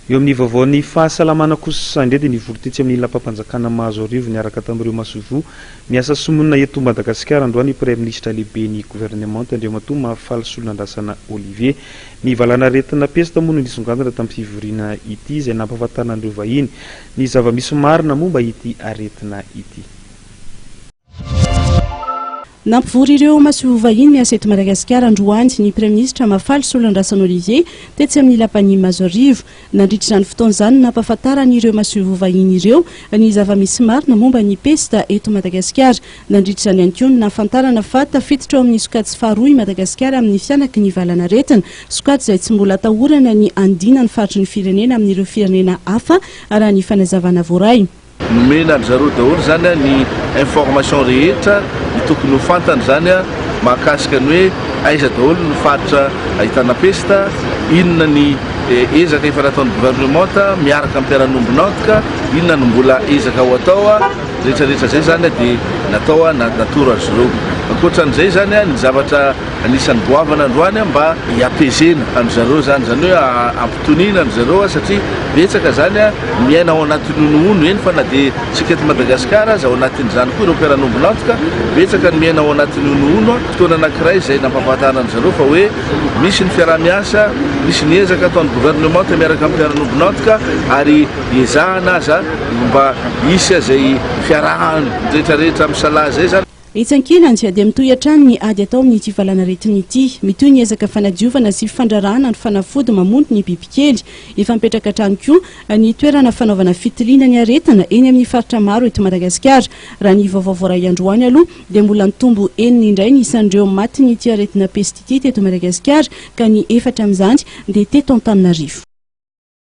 Eo amin'ny vaovaon'ny fahasalamana kosa indray dia nivory tetsy amin'ny lapam-panjakana Mahazoarivo niaraka tamin'ireo masoivoho miasa somonina eto Madagasikara androany praiminisitra lehibe ny gouvernement andreo matoa Mahafaly Solonandrasana Olivier ny valan'aretina pesta moa no nisongadina tamin'ny fivoriana ity izay nampahafantarana an'ireo vahiny ny zava-misy marina momba ity aretina ity. Nampivory ireo masoivoho vahiny miasa eto Madagasikara androany ny praiminisitra Mahafaly Solonandrasana Olivier tetsy amin'ny lapam-panjakana Mahazoarivo. Nandritra ny fotoana izany nampahafantarany ireo masoivoho vahiny ireo ny zava-misy marina momba ny pesta eto Madagasikara. Nandritra ny ihany koa nahafantarana fa tafiditra ao amin'ny sokajy faharoa i Madagasikara amin'ny fianaky ny valan'aretina, sokajy izay tsy mbola atahorana ny andina ny faritry ny firenena amin'ireo firenena hafa raha ny fanazavana voaray. Nomena zareo daholo zany ny information rehetra tokony ho fantany zany mahakasika ny hoe aiza daholo ny faritra ahitana pesta, inona ny ezaka efa nataon'ny gouvernement miaraka amin'ny mpiara-nombonantoka, inona no mbola ezaka ho atao rehetrarehetra zay zany dia natao natoro azy ireo. Ankoatran'izay zany ny zavatra anisan'ny goavana androany mba hiapezena an'zareo zany hoe ampitoniana an'zareo satria betsaka zany miaina ao anatin'ny nono eny fa na dia tsika eto Madagasikara aza ao anatin'izany koa ireo mpiara-nombonantoka betsaka ny miaina ao anatin'ny nono fotoana anankiray izay nampahafantarana an'zareo fa hoe misy ny fiaraha-miasa, misy ny ezaka ataon'ny gouvernement miaraka amin'ny mpiara-nombonantoka ary ezahana aza mba isy izay fiarahany rehetrarehetra misalaha zay zany. Itsankina dia mitohy hatrany ny ady atao amin'ity valan'aretina ity, mitohy ny ezaka fanadiovana sy fandrarahana ny fanafody mamono ny bibikely. Efa mipetraka hatrany koa ny toerana fanaovana fitiliana ny aretina eny amin'ny faritra maro eto Madagasikara. Raha ny vaovao voaray androany aloha dia mbola nitombo enina indray ny isan'ireo maty ny ity aretina pesta ity teto Madagasikara ka ny efatra amin'izany dia teto Antananarivo.